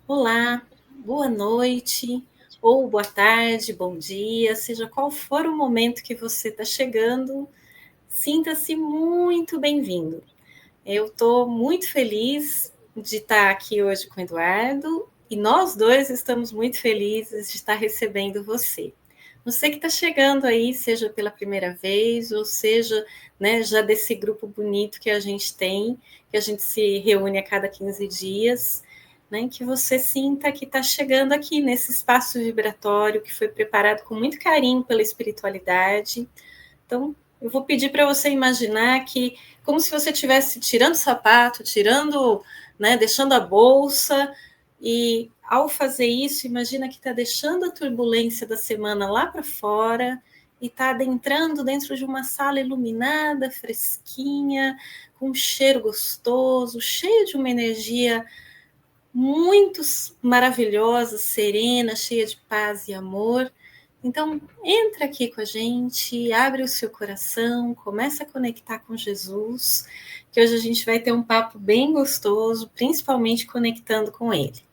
Olá, boa noite, ou boa tarde, bom dia, seja qual for o momento que você está chegando, sinta-se muito bem-vindo. Eu estou muito feliz de estar aqui hoje com o Eduardo e nós dois estamos muito felizes de estar recebendo você. Você que está chegando aí, seja pela primeira vez, ou seja, né, já desse grupo bonito que a gente tem, que a gente se reúne a cada 15 dias, né, que você sinta que está chegando aqui nesse espaço vibratório que foi preparado com muito carinho pela espiritualidade. Então, eu vou pedir para você imaginar que, como se você estivesse tirando o sapato, tirando, né, deixando a bolsa, e ao fazer isso, imagina que está deixando a turbulência da semana lá para fora e está adentrando dentro de uma sala iluminada, fresquinha, com um cheiro gostoso, cheio de uma energia muito maravilhosa, serena, cheia de paz e amor. Então, entra aqui com a gente, abre o seu coração, começa a conectar com Jesus, que hoje a gente vai ter um papo bem gostoso, principalmente conectando com Ele.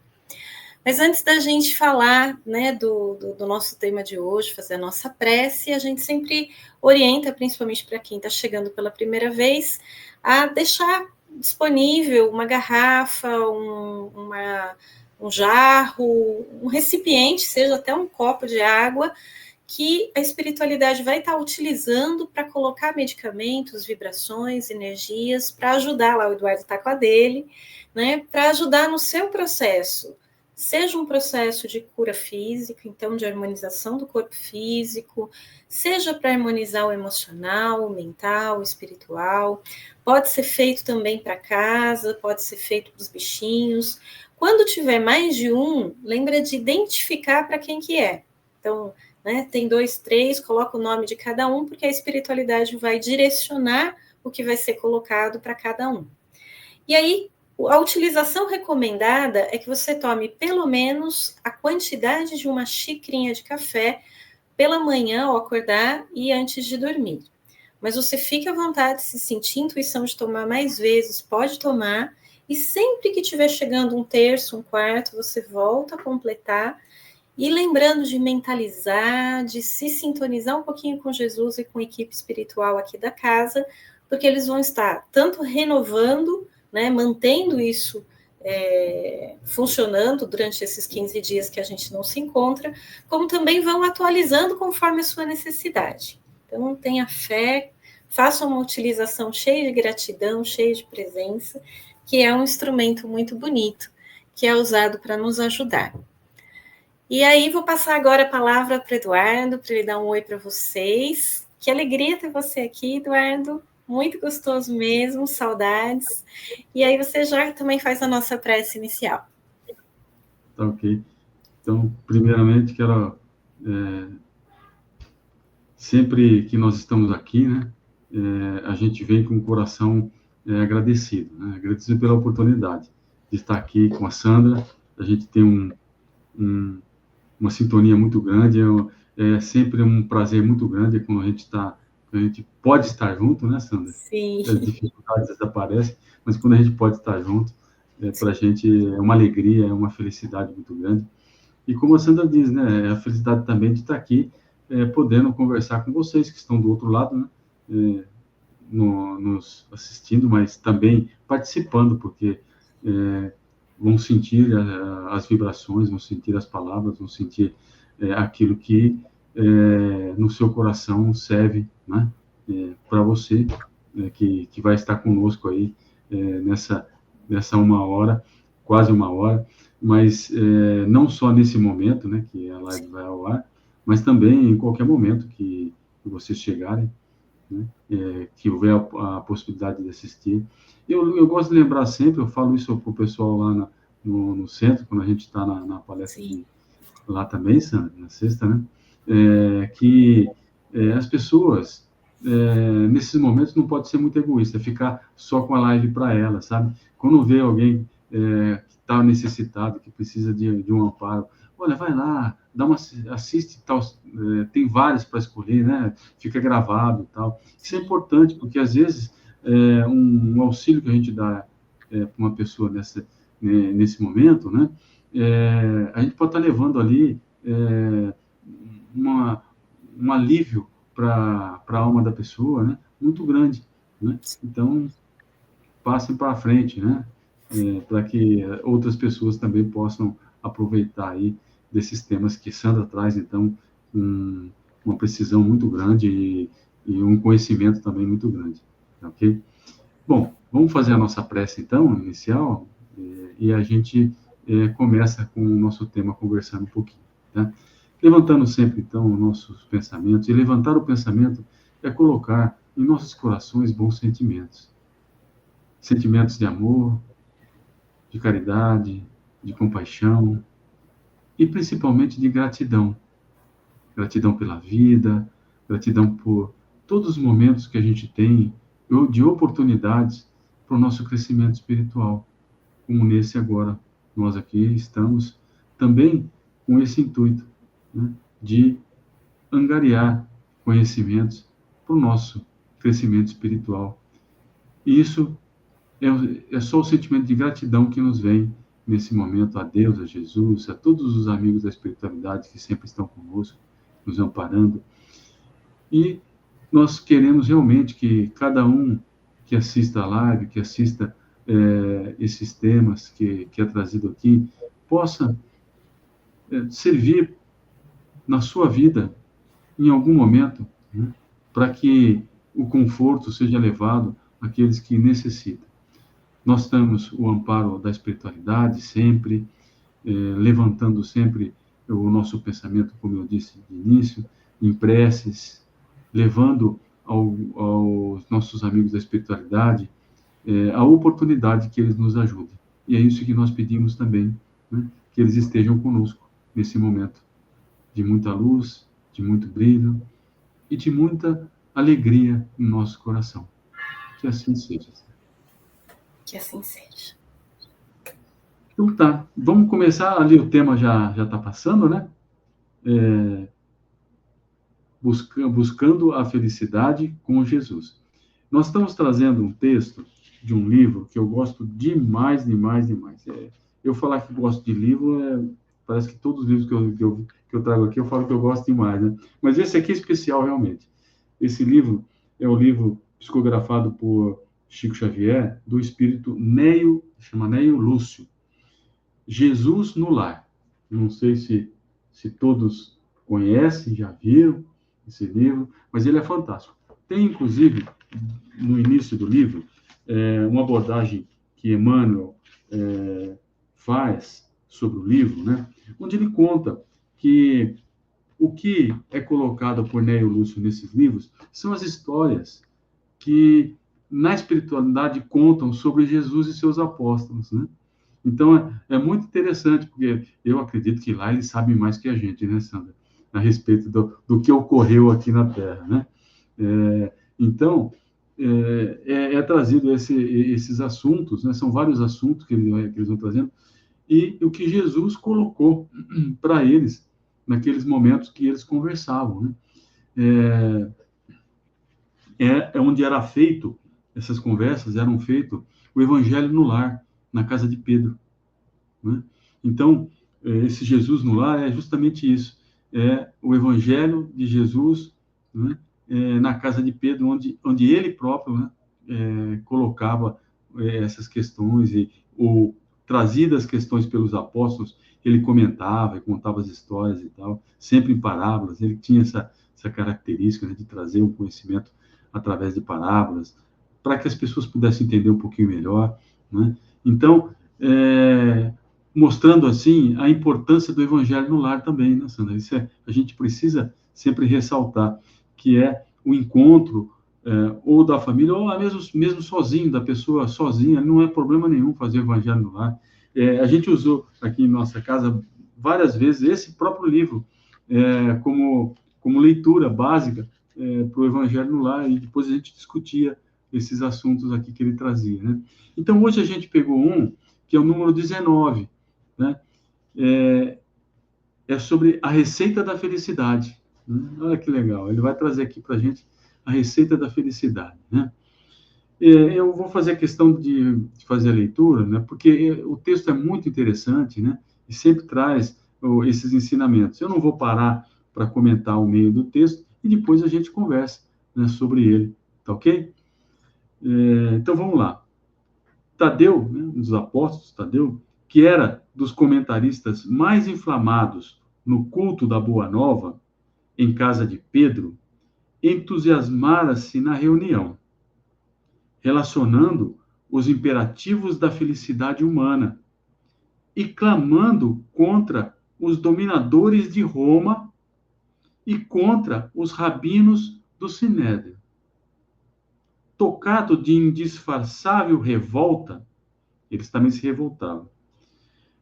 Mas antes da gente falar, né, do nosso tema de hoje, fazer a nossa prece, a gente sempre orienta, principalmente para quem está chegando pela primeira vez, a deixar disponível uma garrafa, um jarro, um recipiente, seja até um copo de água, que a espiritualidade vai estar utilizando para colocar medicamentos, vibrações, energias, para ajudar, lá o Eduardo está com a dele, né, para ajudar no seu processo. Seja um processo de cura física, então de harmonização do corpo físico, seja para harmonizar o emocional, o mental, o espiritual. Pode ser feito também para casa, pode ser feito para os bichinhos. Quando tiver mais de um, lembra de identificar para quem que é. Então, né, tem 2, 3, coloca o nome de cada um, porque a espiritualidade vai direcionar o que vai ser colocado para cada um. E aí, a utilização recomendada é que você tome pelo menos a quantidade de uma xicrinha de café pela manhã ao acordar e antes de dormir. Mas você fica à vontade, se sentir intuição de tomar mais vezes, pode tomar. E sempre que estiver chegando um terço, um quarto, você volta a completar. E lembrando de mentalizar, de se sintonizar um pouquinho com Jesus e com a equipe espiritual aqui da casa, porque eles vão estar tanto renovando, né, mantendo isso funcionando durante esses 15 dias que a gente não se encontra, como também vão atualizando conforme a sua necessidade. Então, tenha fé, faça uma utilização cheia de gratidão, cheia de presença, que é um instrumento muito bonito, que é usado para nos ajudar. E aí, vou passar agora a palavra para o Eduardo, para ele dar um oi para vocês. Que alegria ter você aqui, Eduardo. Muito gostoso mesmo, saudades. E aí, você já também faz a nossa prece inicial. Tá ok. Então, primeiramente, quero, sempre que nós estamos aqui, né, a gente vem com o coração agradecido, né, agradecido pela oportunidade de estar aqui com a Sandra. A gente tem uma sintonia muito grande, é sempre um prazer muito grande quando a gente pode estar junto, né, Sandra? Sim, As dificuldades desaparecem, mas quando a gente pode estar junto, para a gente é uma alegria, é uma felicidade muito grande. E como a Sandra diz, né, é a felicidade também de estar aqui, podendo conversar com vocês que estão do outro lado, né, nos assistindo, mas também participando, porque vão sentir as vibrações, vão sentir as palavras, vão sentir aquilo que no seu coração serve, né, para você, que vai estar conosco aí nessa uma hora, quase uma hora, mas não só nesse momento, né, que a live vai ao ar, mas também em qualquer momento que vocês chegarem, né, que houver a possibilidade de assistir. Eu gosto de lembrar sempre, eu falo isso para o pessoal lá no centro, quando a gente está na palestra sim, lá também, Sandra, na sexta, né, que as pessoas, nesses momentos, não pode ser muito egoísta, ficar só com a live para ela, sabe? Quando vê alguém que está necessitado, que precisa de um amparo, olha, vai lá, assiste tal, tem vários para escolher, né? Fica gravado e tal. Isso é importante, porque às vezes um auxílio que a gente dá para uma pessoa nesse momento, né? a gente pode estar levando ali um alívio para a alma da pessoa, né? Muito grande, né? Então, passem para frente, né? Para que outras pessoas também possam aproveitar aí desses temas que Sandra traz, então, uma precisão muito grande e um conhecimento também muito grande, ok? Bom, vamos fazer a nossa prece, então, inicial, e a gente começa com o nosso tema conversando um pouquinho, tá? Levantando sempre, então, nossos pensamentos, e levantar o pensamento é colocar em nossos corações bons sentimentos, sentimentos de amor, de caridade, de compaixão e principalmente de gratidão. Gratidão pela vida, gratidão por todos os momentos que a gente tem de oportunidades para o nosso crescimento espiritual, como nesse agora. Nós aqui estamos também com esse intuito, né, de angariar conhecimentos para o nosso crescimento espiritual. E isso é só o sentimento de gratidão que nos vem nesse momento a Deus, a Jesus, a todos os amigos da espiritualidade que sempre estão conosco, nos amparando. E nós queremos realmente que cada um que assista a live, que assista esses temas que é trazido aqui, possa servir na sua vida em algum momento, né, para que o conforto seja levado àqueles que necessitam. Nós temos o amparo da espiritualidade sempre, levantando sempre o nosso pensamento, como eu disse de início, em preces, levando aos nossos amigos da espiritualidade a oportunidade que eles nos ajudem. E é isso que nós pedimos também, né, que eles estejam conosco nesse momento de muita luz, de muito brilho e de muita alegria no nosso coração. Que assim seja. Que assim seja. Então tá, vamos começar ali, o tema já está passando, né? Buscando a felicidade com Jesus. Nós estamos trazendo um texto de um livro que eu gosto demais, demais, demais. Eu falar que gosto de livro, parece que todos os livros que eu trago aqui, eu falo que eu gosto demais, né? Mas esse aqui é especial, realmente. Esse livro é um livro psicografado por Chico Xavier, do espírito chama Neio Lúcio. Jesus no Lar. Não sei se todos conhecem, já viram esse livro, mas ele é fantástico. Tem, inclusive, no início do livro, uma abordagem que Emmanuel faz sobre o livro, né, onde ele conta que o que é colocado por Neio Lúcio nesses livros são as histórias que, na espiritualidade, contam sobre Jesus e seus apóstolos, né? Então, é muito interessante, porque eu acredito que lá eles sabem mais que a gente, né, Sandra? A respeito do que ocorreu aqui na Terra, né? Então, trazido esses assuntos, né? São vários assuntos que eles vão trazendo, e o que Jesus colocou para eles naqueles momentos que eles conversavam, né? Onde era feito, essas conversas eram feito o Evangelho no lar, na casa de Pedro, né? Então, esse Jesus no lar é justamente isso, é o Evangelho de Jesus, né, na casa de Pedro, onde ele próprio, né, colocava essas questões, ou trazidas questões pelos apóstolos, ele comentava e contava as histórias e tal, sempre em parábolas. Ele tinha essa característica, né, de trazer o conhecimento através de parábolas, para que as pessoas pudessem entender um pouquinho melhor, né? Então, mostrando assim a importância do Evangelho no lar também, né, Sandra? Isso a gente precisa sempre ressaltar, que é o encontro ou da família, ou mesmo sozinho, da pessoa sozinha, não é problema nenhum fazer o Evangelho no lar. A gente usou aqui em nossa casa várias vezes esse próprio livro como leitura básica para o Evangelho no lar, e depois a gente discutia esses assuntos aqui que ele trazia, né? Então, hoje a gente pegou um que é o número 19, né? É sobre a receita da felicidade. Né? Olha que legal, ele vai trazer aqui para a gente a receita da felicidade, né? Eu vou fazer questão de fazer a leitura, né? Porque o texto é muito interessante, né? e sempre traz esses ensinamentos. Eu não vou parar para comentar o meio do texto e depois a gente conversa, né, sobre ele, tá ok? Então vamos lá. Tadeu, né, um dos apóstolos, Tadeu, que era dos comentaristas mais inflamados no culto da Boa Nova, em casa de Pedro, entusiasmara-se na reunião, relacionando os imperativos da felicidade humana e clamando contra os dominadores de Roma e contra os rabinos do Sinédrio. Tocado de indisfarçável revolta, eles também se revoltavam,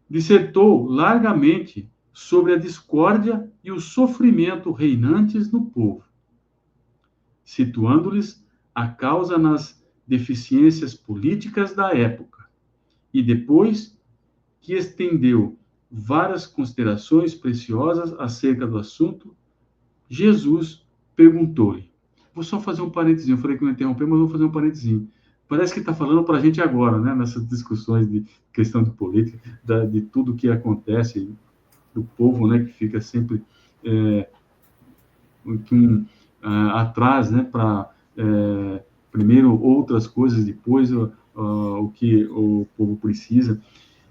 dissertou largamente sobre a discórdia e o sofrimento reinantes no povo, situando-lhes a causa nas deficiências políticas da época, e depois que estendeu várias considerações preciosas acerca do assunto, Jesus perguntou-lhe. Vou só fazer um parênteses, eu falei que não ia interromper, mas vou fazer um parênteses. Parece que está falando para a gente agora, né, nessas discussões de questão de política, de tudo que acontece, do povo, né, que fica sempre atrás, né, para primeiro outras coisas, depois o que o povo precisa.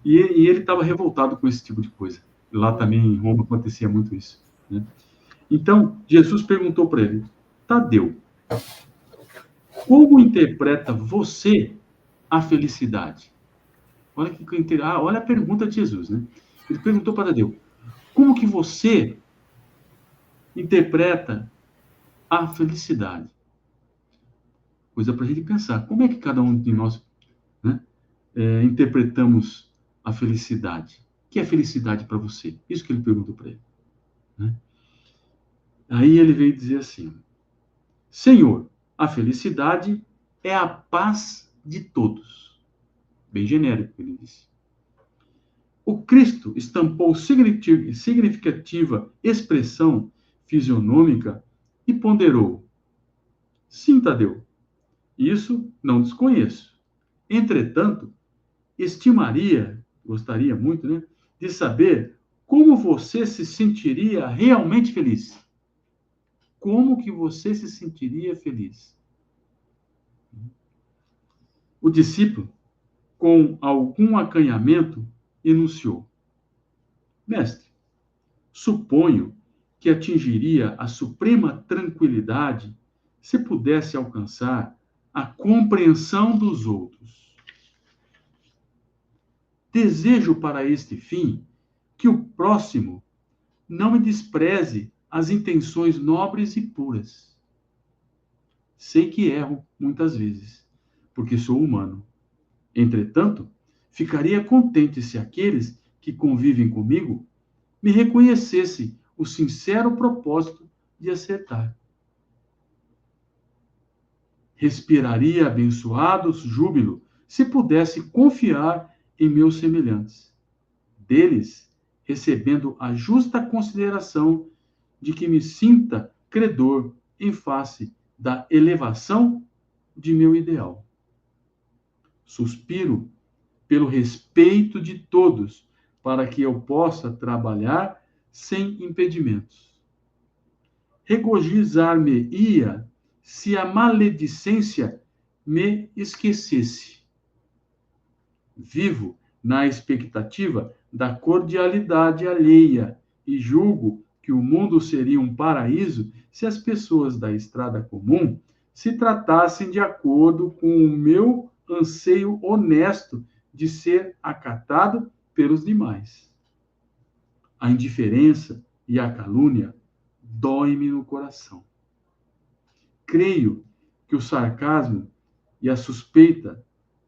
E ele estava revoltado com esse tipo de coisa. Lá também em Roma acontecia muito isso, né? Então, Jesus perguntou para ele, Tadeu, como interpreta você a felicidade? Olha a pergunta de Jesus, né? Ele perguntou para Tadeu, como que você interpreta a felicidade? Coisa para a gente pensar. Como é que cada um de nós, né, interpretamos a felicidade? O que é felicidade para você? Isso que ele perguntou para ele, né? Aí ele veio dizer assim, Senhor, a felicidade é a paz de todos. Bem genérico, ele disse. O Cristo estampou significativa expressão fisionômica e ponderou. Sim, Tadeu, isso não desconheço. Entretanto, gostaria muito, né, de saber como você se sentiria realmente feliz. Como que você se sentiria feliz? O discípulo, com algum acanhamento, enunciou: Mestre, suponho que atingiria a suprema tranquilidade se pudesse alcançar a compreensão dos outros. Desejo para este fim que o próximo não me despreze as intenções nobres e puras. Sei que erro muitas vezes, porque sou humano. Entretanto, ficaria contente se aqueles que convivem comigo me reconhecessem o sincero propósito de acertar. Respiraria abençoado júbilo se pudesse confiar em meus semelhantes, deles recebendo a justa consideração de que me sinta credor em face da elevação de meu ideal. Suspiro pelo respeito de todos, para que eu possa trabalhar sem impedimentos. Regozijar-me-ia se a maledicência me esquecesse. Vivo na expectativa da cordialidade alheia e julgo que o mundo seria um paraíso se as pessoas da estrada comum se tratassem de acordo com o meu anseio honesto de ser acatado pelos demais. A indiferença e a calúnia doem-me no coração. Creio que o sarcasmo e a suspeita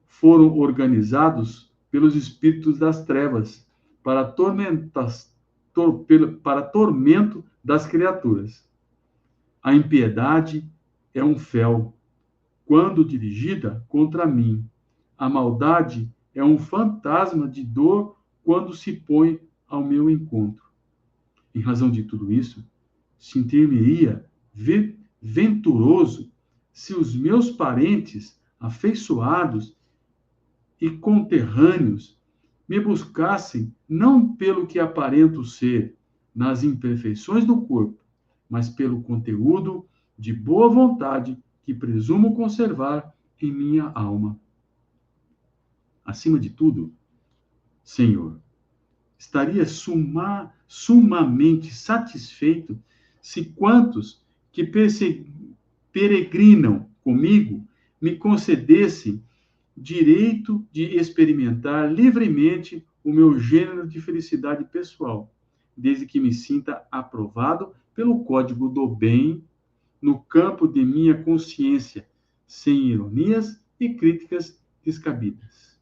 foram organizados pelos espíritos das trevas para tormento das criaturas. A impiedade é um fel, quando dirigida contra mim. A maldade é um fantasma de dor quando se põe ao meu encontro. Em razão de tudo isso, sentir-me-ia venturoso se os meus parentes afeiçoados e conterrâneos me buscassem não pelo que aparento ser nas imperfeições do corpo, mas pelo conteúdo de boa vontade que presumo conservar em minha alma. Acima de tudo, Senhor, estaria sumamente satisfeito se quantos que peregrinam comigo me concedessem direito de experimentar livremente o meu gênero de felicidade pessoal, desde que me sinta aprovado pelo código do bem no campo de minha consciência, sem ironias e críticas descabidas.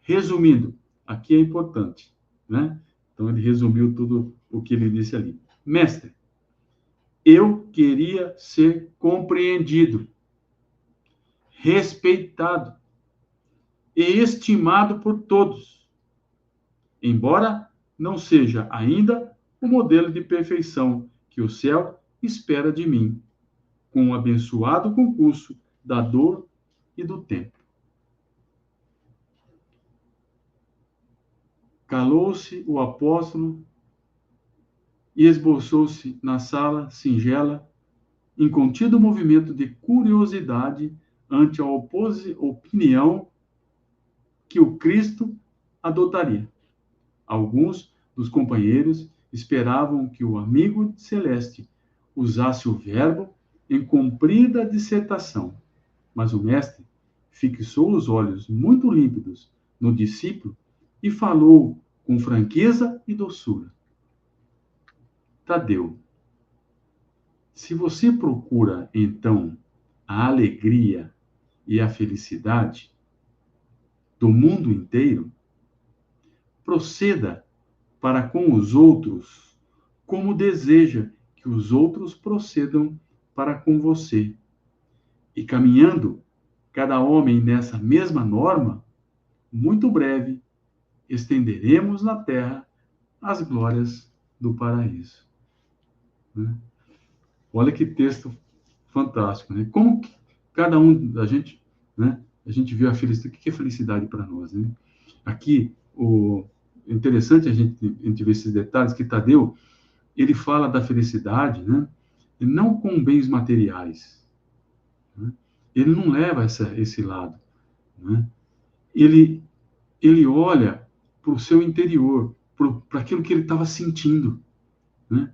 Resumindo, aqui é importante, né? Então ele resumiu tudo o que ele disse ali. Mestre, eu queria ser compreendido, respeitado e estimado por todos, embora não seja ainda o modelo de perfeição que o céu espera de mim, com o abençoado concurso da dor e do tempo. Calou-se o apóstolo e esboçou-se na sala singela, em contido movimento de curiosidade ante a opinião que o Cristo adotaria. Alguns dos companheiros esperavam que o amigo celeste usasse o verbo em comprida dissertação, mas o mestre fixou os olhos muito límpidos no discípulo e falou com franqueza e doçura. Tadeu, se você procura, então, a alegria e a felicidade do mundo inteiro, proceda para com os outros como deseja que os outros procedam para com você. E caminhando cada homem nessa mesma norma, muito breve estenderemos na terra as glórias do paraíso. Olha que texto fantástico, né? Como que cada um da gente, né? A gente viu a felicidade. O que é felicidade para nós, né? Aqui, o interessante a gente ver esses detalhes, que Tadeu, ele fala da felicidade, né? E não com bens materiais. Né? Ele não leva esse lado. Né? Ele olha para o seu interior, para aquilo que ele estava sentindo. Né?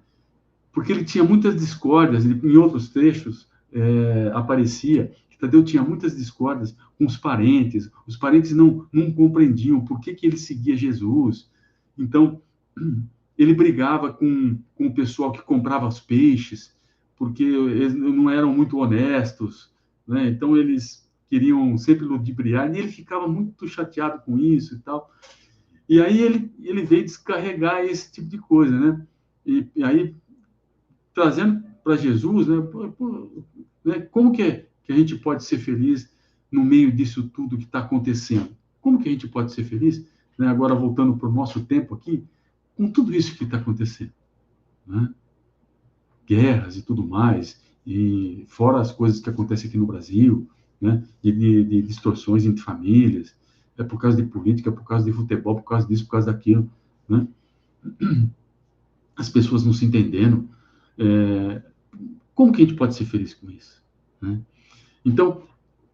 Porque ele tinha muitas discórdias, em outros trechos aparecia que Tadeu tinha muitas discórdias com os parentes não compreendiam por que ele seguia Jesus. Então, ele brigava com o pessoal que comprava os peixes, porque eles não eram muito honestos, né? Então eles queriam sempre ludibriar, e ele ficava muito chateado com isso e tal. E aí ele veio descarregar esse tipo de coisa, né? E aí, trazendo para Jesus, né? Como que a gente pode ser feliz no meio disso tudo que está acontecendo? Como que a gente pode ser feliz, né? Agora, voltando para o nosso tempo aqui, com tudo isso que está acontecendo, né? Guerras e tudo mais, e fora as coisas que acontecem aqui no Brasil, né? De distorções entre famílias, é por causa de política, é por causa de futebol, por causa disso, por causa daquilo, né? As pessoas não se entendendo. Como que a gente pode ser feliz com isso? Né? Então,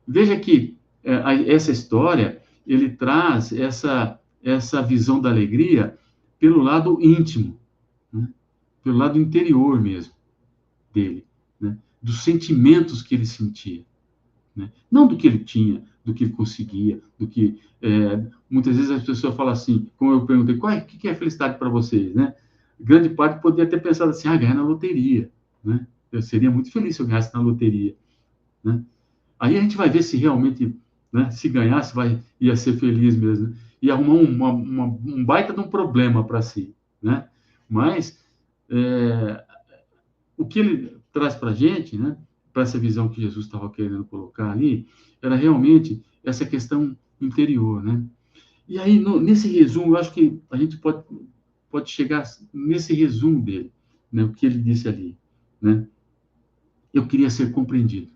veja que essa história, ele traz essa visão da alegria pelo lado íntimo, né? Pelo lado interior mesmo dele, né? Dos sentimentos que ele sentia, né? Não do que ele tinha, do que ele conseguia, do que muitas vezes as pessoas falam assim, como eu perguntei, o que é felicidade para vocês, né? Grande parte poderia ter pensado assim, ganhar na loteria, né? Eu seria muito feliz se eu ganhasse na loteria, né? Aí a gente vai ver se realmente, né, se ganhasse, ia ser feliz mesmo, né? E arrumar um baita de um problema para si, né? Mas o que ele traz para a gente, né, para essa visão que Jesus estava querendo colocar ali, era realmente essa questão interior, né? E aí, nesse resumo, eu acho que a gente pode chegar nesse resumo dele, né, o que ele disse ali, né? Eu queria ser compreendido.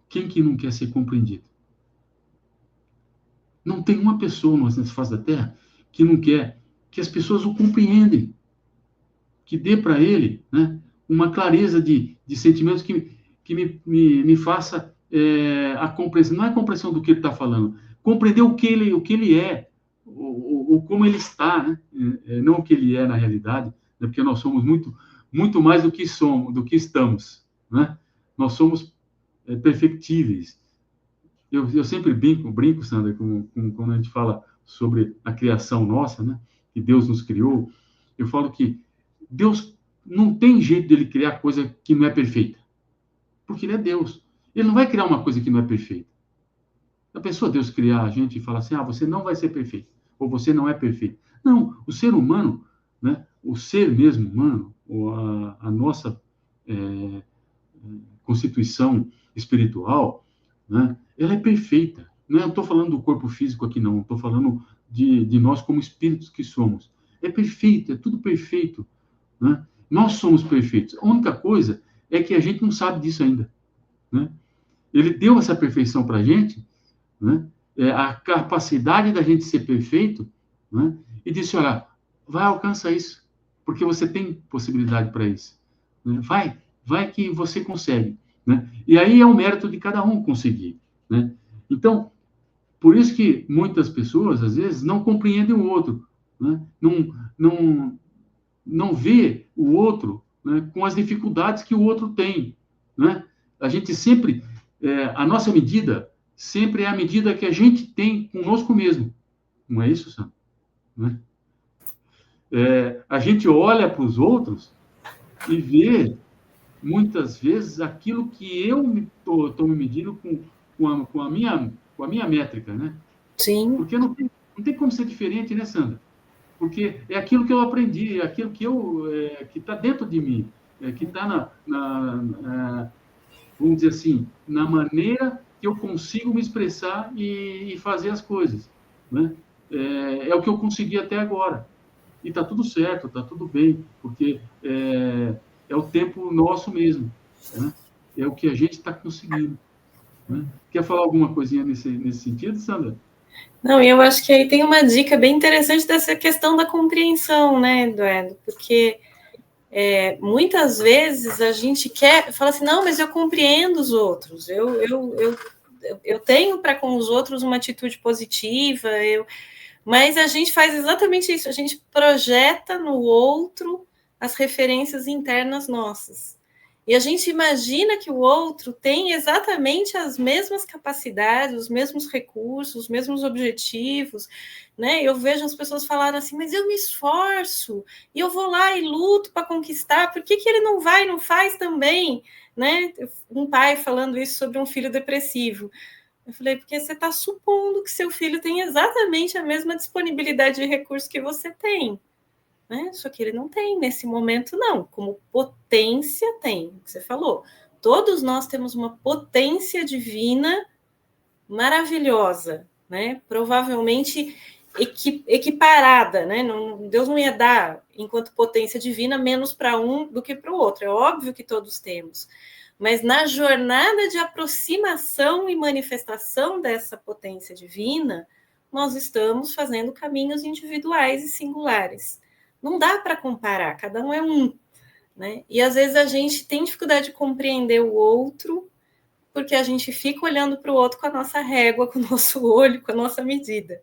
Quem que não quer ser compreendido? Não tem uma pessoa nessa face da Terra que não quer que as pessoas o compreendem, que dê para ele, né, uma clareza de sentimentos que me faça a compreensão, não é a compreensão do que ele está falando, compreender o que ele é, o como ele está, né, não o que ele é na realidade, né, porque nós somos muito mais do que somos, do que estamos, né? Nós somos perfectíveis. Eu sempre brinco, Sandra, quando a gente fala sobre a criação nossa, né, que Deus nos criou, eu falo que Deus não tem jeito de ele criar coisa que não é perfeita, porque ele é Deus. Ele não vai criar uma coisa que não é perfeita. A pessoa, Deus criar a gente e falar assim, você não vai ser perfeito, ou você não é perfeito. Não, o ser humano, né, o ser mesmo humano, ou a nossa constituição espiritual, né, ela é perfeita. Não estou falando do corpo físico aqui, não. Estou falando de nós como espíritos que somos. É perfeito, é tudo perfeito. Né? Nós somos perfeitos. A única coisa é que a gente não sabe disso ainda. Né? Ele deu essa perfeição para a gente, né? A capacidade da gente ser perfeito, né? E disse, olha, vai, alcança isso, porque você tem possibilidade para isso. Né? Vai que você consegue. Né? E aí é o mérito de cada um conseguir. Né? Então, por isso que muitas pessoas, às vezes, não compreendem o outro. Né? Não vê o outro, né, com as dificuldades que o outro tem. Né? A gente sempre, a nossa medida sempre é a medida que a gente tem conosco mesmo. Não é isso, Sam? Né? A gente olha para os outros e vê, muitas vezes, aquilo que eu estou me medindo com a minha métrica. Né? Sim. Porque não tem como ser diferente, né, Sandra? Porque é aquilo que eu aprendi, é aquilo que está dentro de mim, que está vamos dizer assim, na maneira que eu consigo me expressar e fazer as coisas. Né? É o que eu consegui até agora. E está tudo certo, está tudo bem, porque é o tempo nosso mesmo. Né? É o que a gente está conseguindo. Né? Quer falar alguma coisinha nesse sentido, Sandra? Não, eu acho que aí tem uma dica bem interessante dessa questão da compreensão, né, Eduardo? Porque muitas vezes a gente fala assim, não, mas eu compreendo os outros, eu tenho para com os outros uma atitude positiva, mas a gente faz exatamente isso, a gente projeta no outro as referências internas nossas. E a gente imagina que o outro tem exatamente as mesmas capacidades, os mesmos recursos, os mesmos objetivos, né? Eu vejo as pessoas falarem assim, mas eu me esforço, e eu vou lá e luto para conquistar, por que ele não vai, não faz também? Né? Um pai falando isso sobre um filho depressivo. Eu falei, porque você está supondo que seu filho tem exatamente a mesma disponibilidade de recursos que você tem. Né? Só que ele não tem nesse momento, não. Como potência tem, o que você falou. Todos nós temos uma potência divina maravilhosa, né? Provavelmente equiparada, né? Deus não ia dar, enquanto potência divina, menos para um do que para o outro. É óbvio que todos temos. Mas na jornada de aproximação e manifestação dessa potência divina, nós estamos fazendo caminhos individuais e singulares. Não dá para comparar, cada um é um. Né? E às vezes a gente tem dificuldade de compreender o outro, porque a gente fica olhando para o outro com a nossa régua, com o nosso olho, com a nossa medida.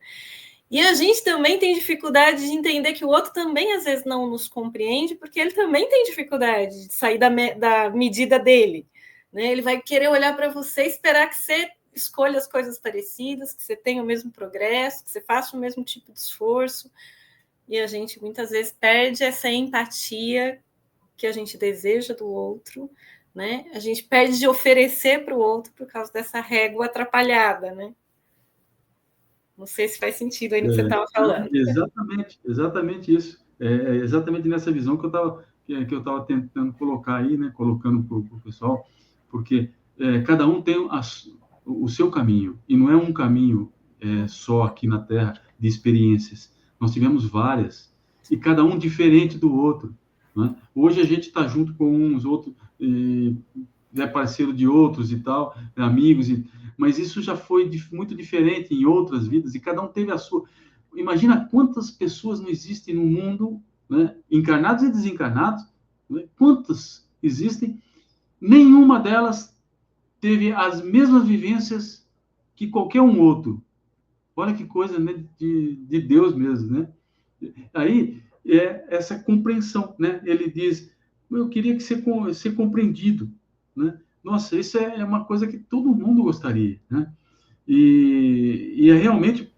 E a gente também tem dificuldade de entender que o outro também às vezes não nos compreende, porque ele também tem dificuldade de sair da medida dele. Né? Ele vai querer olhar para você e esperar que você escolha as coisas parecidas, que você tenha o mesmo progresso, que você faça o mesmo tipo de esforço. E a gente muitas vezes perde essa empatia que a gente deseja do outro, né? A gente perde de oferecer para o outro por causa dessa régua atrapalhada, né? Não sei se faz sentido aí no que você estava falando. Exatamente isso. É exatamente nessa visão que eu estava tentando colocar aí, né? Colocando para o pessoal, porque cada um tem o seu caminho, e não é um caminho só aqui na Terra de experiências. Nós tivemos várias, e cada um diferente do outro. Né? Hoje a gente está junto com uns, outros, é parceiro de outros e tal, amigos, mas isso já foi muito diferente em outras vidas, e cada um teve a sua. imagina quantas pessoas não existem no mundo, né? Encarnados e desencarnados, né? Quantas existem? Nenhuma delas teve as mesmas vivências que qualquer um outro. Olha que coisa, né? De Deus mesmo, né? Aí é essa compreensão, né? Ele diz, eu queria que ser compreendido, né? Nossa, isso é uma coisa que todo mundo gostaria, né? E é realmente,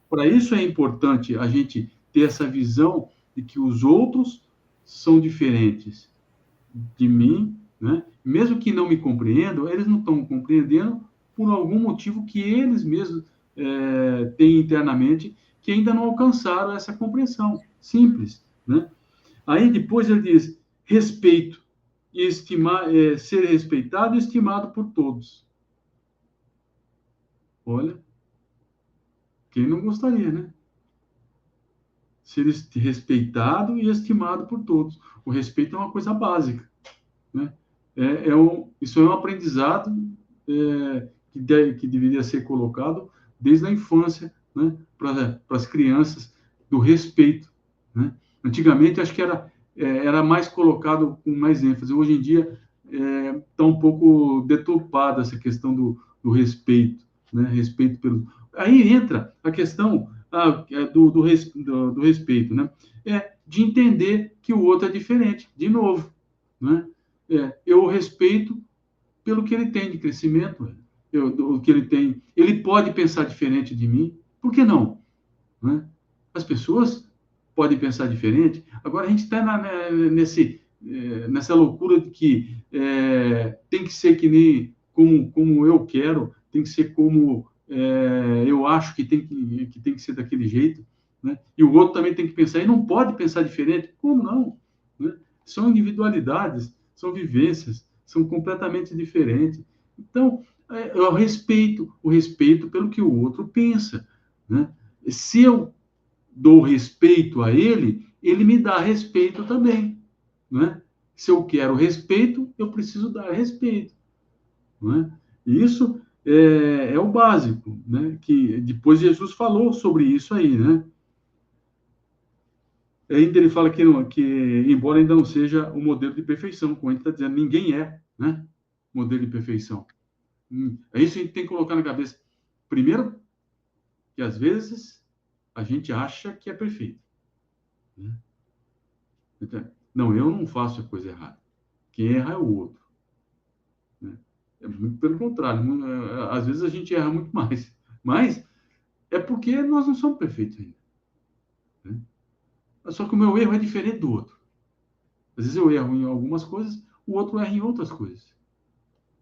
para isso é importante a gente ter essa visão de que os outros são diferentes de mim, né? Mesmo que não me compreendam, eles não estão compreendendo por algum motivo que eles mesmos têm internamente, que ainda não alcançaram essa compreensão. Simples, né? Aí depois ele diz respeito e ser respeitado e estimado por todos. Olha, quem não gostaria, né? Ser respeitado e estimado por todos. O respeito é uma coisa básica, né? Isso é um aprendizado que deveria ser colocado desde a infância, né, para as crianças, do respeito, né? Antigamente, acho que era mais colocado com mais ênfase. Hoje em dia, está um pouco deturpada essa questão do respeito, né? Respeito pelo... Aí entra a questão do respeito, né? De entender que o outro é diferente, de novo, né? Eu o respeito pelo que ele tem de crescimento, o que ele tem. Ele pode pensar diferente de mim, por que não? Né? As pessoas podem pensar diferente. Agora a gente está nessa loucura de que tem que ser que nem como eu quero, tem que ser como eu acho que tem que ser daquele jeito, né? E o outro também tem que pensar, e não pode pensar diferente. Como não? Né? São individualidades, são vivências, são completamente diferentes. Então, o respeito pelo que o outro pensa, né? Se eu dou respeito a ele, ele me dá respeito também, né? Se eu quero respeito, eu preciso dar respeito, né? E isso é o básico, né? Que depois Jesus falou sobre isso aí, né? Ainda ele fala que embora ainda não seja o modelo de perfeição, como a gente está dizendo, ninguém é, né? Modelo de perfeição. É isso que a gente tem que colocar na cabeça. Primeiro, que às vezes a gente acha que é perfeito, né? Então, não, eu não faço a coisa errada. Quem erra é o outro, né? É muito pelo contrário. Às vezes a gente erra muito mais. Mas é porque nós não somos perfeitos ainda, né? Só que o meu erro é diferente do outro. Às vezes eu erro em algumas coisas, o outro erra em outras coisas,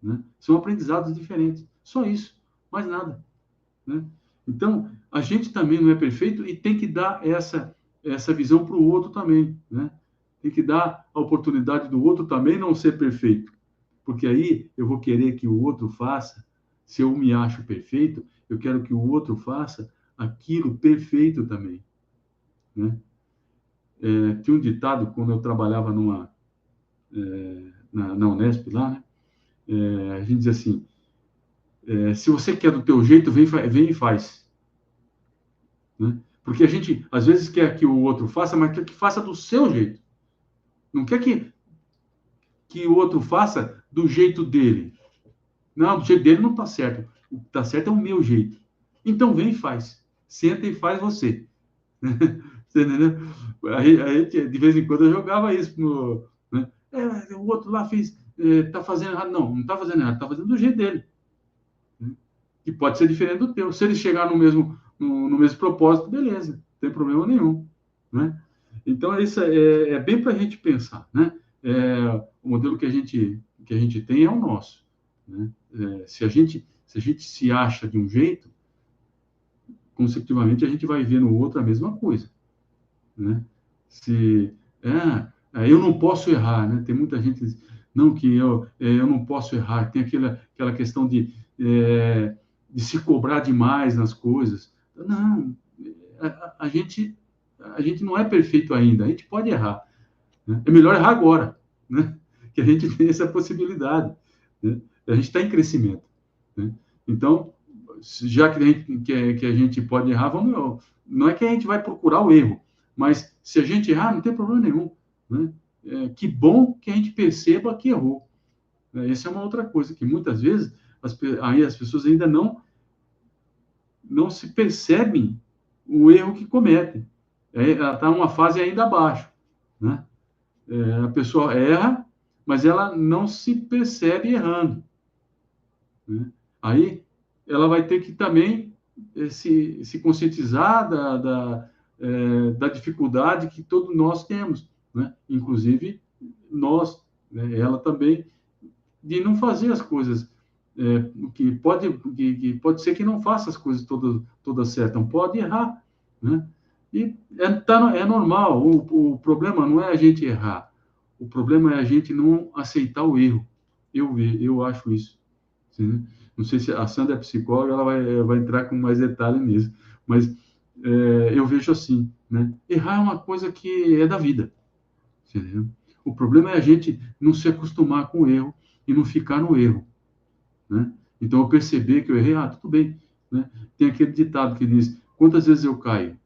né? São aprendizados diferentes. Só isso, mais nada, né? Então, a gente também não é perfeito e tem que dar essa visão para o outro também, né? Tem que dar a oportunidade do outro também não ser perfeito. Porque aí eu vou querer que o outro faça, se eu me acho perfeito, eu quero que o outro faça aquilo perfeito também, né? Tinha um ditado, quando eu trabalhava na Unesp lá, né? A gente dizia assim, se você quer do teu jeito, vem e faz, né? Porque a gente, às vezes, quer que o outro faça, mas quer que faça do seu jeito. Não quer que o outro faça do jeito dele. Não, do jeito dele não está certo. O que está certo é o meu jeito. Então vem e faz. Senta e faz você. Você entendeu? Aí, de vez em quando eu jogava isso no, né? O outro lá fez, está fazendo errado. Não, não está fazendo errado, está fazendo do jeito dele, né? Que pode ser diferente do teu. Se ele chegar no mesmo propósito, beleza, não tem problema nenhum, né? Então, isso é bem para a gente pensar, né? O modelo que a gente tem é o nosso, né? Se a gente se acha de um jeito, consecutivamente a gente vai ver no outro a mesma coisa, né? Se eu não posso errar, né? Tem muita gente que diz, não, que eu não posso errar. Tem aquela questão de se cobrar demais nas coisas. Não, a gente não é perfeito ainda. A gente pode errar, né? É melhor errar agora, né? Que a gente tem essa possibilidade, né? A gente está em crescimento, né? Então, já que a gente pode errar, não é que a gente vai procurar o erro, mas se a gente errar, não tem problema nenhum, né? Que bom que a gente perceba que errou. Essa é uma outra coisa, que muitas vezes as pessoas ainda não se percebem o erro que cometem. Ela está numa fase ainda abaixo, né? A pessoa erra, mas ela não se percebe errando, né? Aí ela vai ter que também se conscientizar da dificuldade que todos nós temos, né? Inclusive nós, né? Ela também, de não fazer as coisas, que pode ser que não faça as coisas todas certas, não pode errar, né? E é normal, o problema não é a gente errar, o problema é a gente não aceitar o erro. Eu acho isso. Sim. Não sei se a Sandra é psicóloga, ela vai entrar com mais detalhe nisso, mas eu vejo assim, né? Errar é uma coisa que é da vida, entendeu? O problema é a gente não se acostumar com o erro e não ficar no erro, né? Então, eu perceber que eu errei, tudo bem, né? Tem aquele ditado que diz, quantas vezes eu caio?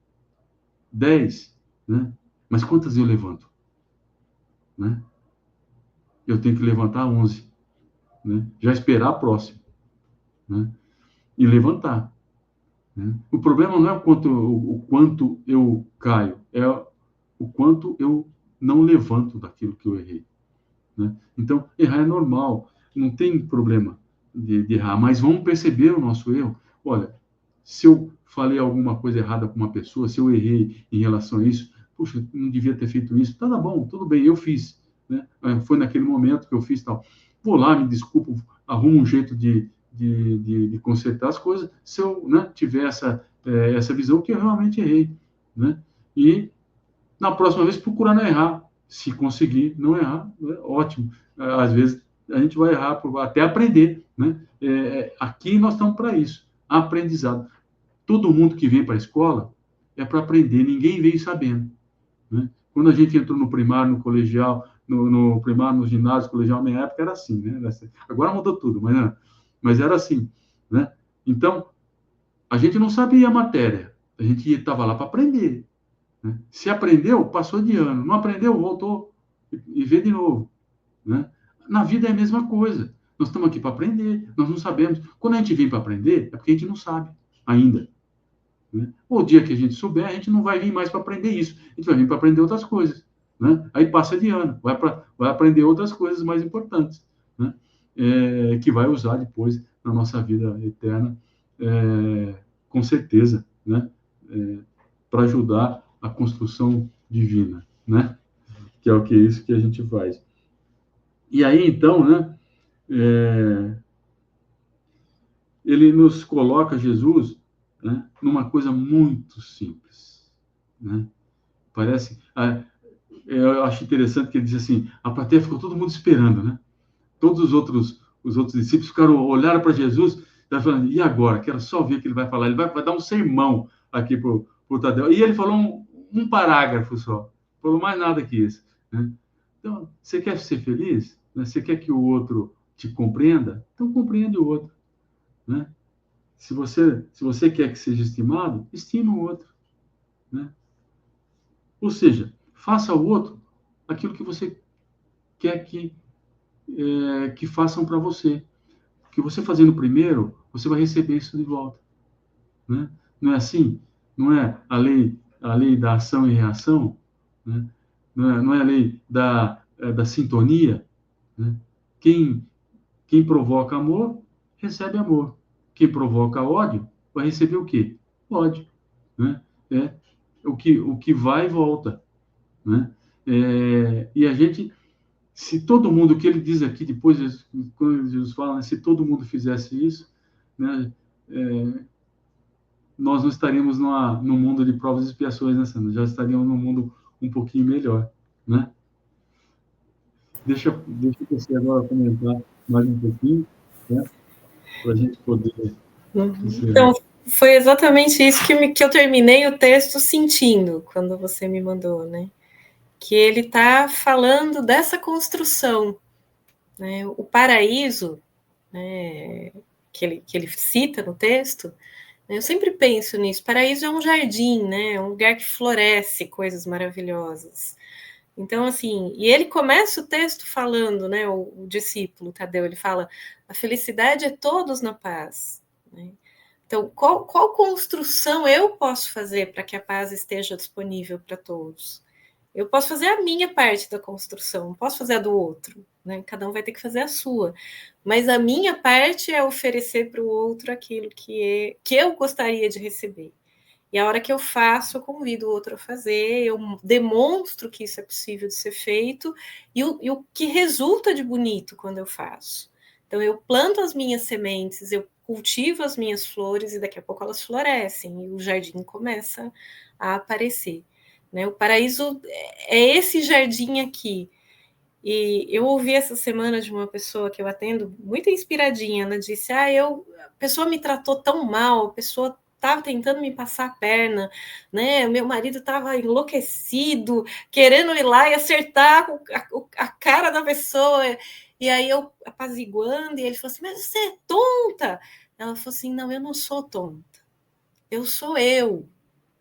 10, né? Mas quantas eu levanto, né? Eu tenho que levantar 11, né? Já esperar a próxima, né? E levantar, né? O problema não é o quanto eu caio, é o quanto eu não levanto daquilo que eu errei, né? Então, errar é normal, não tem problema de errar, mas vamos perceber o nosso erro. Olha, se eu falei alguma coisa errada com uma pessoa, se eu errei em relação a isso, puxa, não devia ter feito isso, tá bom, tudo bem, eu fiz, né? Foi naquele momento que eu fiz tal. Vou lá, me desculpo, arrumo um jeito de consertar as coisas, se eu, né, tiver essa visão que eu realmente errei, né? E na próxima vez procurar não errar. Se conseguir não errar, ótimo. Às vezes a gente vai errar até aprender, né? Aqui nós estamos para isso, aprendizado. Todo mundo que vem para a escola é para aprender, ninguém veio sabendo, né? Quando a gente entrou no primário, no colegial, no primário, no ginásio, colegial, na minha época era assim, né? Agora mudou tudo, mas era assim, né? Então, a gente não sabia a matéria, a gente estava lá para aprender, né? Se aprendeu, passou de ano. Não aprendeu, voltou e vê de novo, né? Na vida é a mesma coisa. Nós estamos aqui para aprender, nós não sabemos. Quando a gente vem para aprender, é porque a gente não sabe ainda, né? O dia que a gente souber, a gente não vai vir mais para aprender isso. A gente vai vir para aprender outras coisas, né? Aí passa de ano, vai aprender outras coisas mais importantes, né? Que vai usar depois na nossa vida eterna, com certeza, né? Para ajudar a construção divina, né? Que é o que é isso que a gente faz. E aí, então, né? Ele nos coloca, Jesus, né, numa coisa muito simples, né? Parece... eu acho interessante que ele diz assim, a plateia ficou todo mundo esperando, né? Todos os outros discípulos olharam para Jesus e falando, e agora? Quero só ver o que ele vai falar. Ele vai dar um sermão aqui para o Tadeu. E ele falou um parágrafo só. Falou mais nada que isso, né? Então, você quer ser feliz? Né? Você quer que o outro te compreenda? Então, compreende o outro, né? Se você quer que seja estimado, estima o outro, né? Ou seja, faça ao outro aquilo que você quer que façam para você. Que você fazendo primeiro, você vai receber isso de volta, né? Não é assim? Não é a lei da ação e reação, né? Não é a lei da sintonia, né? Quem provoca amor, recebe amor. Quem provoca ódio, vai receber o quê? Ódio, né? É o que vai e volta, né? E a gente, se todo mundo, o que ele diz aqui depois, quando Jesus fala, né, se todo mundo fizesse isso, né, nós não estaríamos num mundo de provas e expiações, né, Sandra? Já estaríamos num mundo um pouquinho melhor, né? Deixa você agora comentar mais um pouquinho, né, para a gente poder encerrar. Então, foi exatamente isso que eu terminei o texto sentindo, quando você me mandou, né? Que ele está falando dessa construção, né? O paraíso, né, que ele cita no texto, Eu sempre penso nisso. Paraíso é um jardim, né? É um lugar que floresce coisas maravilhosas. Então, assim, e ele começa o texto falando, né? O discípulo Tadeu, ele fala: a felicidade é todos na paz. Né? Então, qual construção eu posso fazer para que a paz esteja disponível para todos? Eu posso fazer a minha parte da construção, não posso fazer a do outro, né? Cada um vai ter que fazer a sua. Mas a minha parte é oferecer para o outro aquilo que eu gostaria de receber. E a hora que eu faço, eu convido o outro a fazer, eu demonstro que isso é possível de ser feito e o que resulta de bonito quando eu faço. Então, eu planto as minhas sementes, eu cultivo as minhas flores e daqui a pouco elas florescem e o jardim começa a aparecer. Né? O paraíso é esse jardim aqui. E eu ouvi essa semana de uma pessoa que eu atendo, muito inspiradinha, ela disse, a pessoa me tratou tão mal, a pessoa estava tentando me passar a perna, né? Meu marido estava enlouquecido, querendo ir lá e acertar a cara da pessoa. E aí eu apaziguando, e ele falou assim, mas você é tonta. Ela falou assim, não, eu não sou tonta, eu sou eu.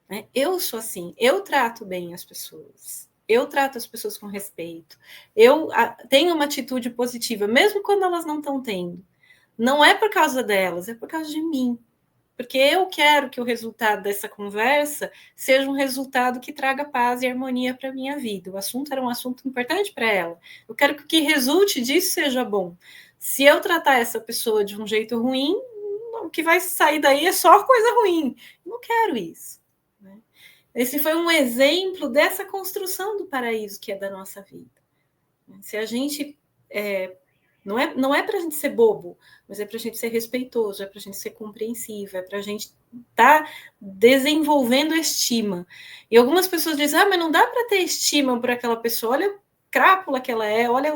Né? Eu sou assim, eu trato bem as pessoas. Eu trato as pessoas com respeito. Eu tenho uma atitude positiva, mesmo quando elas não estão tendo. Não é por causa delas, é por causa de mim. Porque eu quero que o resultado dessa conversa seja um resultado que traga paz e harmonia para a minha vida. O assunto era um assunto importante para ela. Eu quero que o que resulte disso seja bom. Se eu tratar essa pessoa de um jeito ruim, o que vai sair daí é só coisa ruim. Não quero isso. Né? Esse foi um exemplo dessa construção do paraíso que é da nossa vida. Se a gente não é para a gente ser bobo, mas é para a gente ser respeitoso, é para a gente ser compreensivo, é para a gente estar desenvolvendo estima. E algumas pessoas dizem, mas não dá para ter estima por aquela pessoa, olha o crápula que ela é, olha,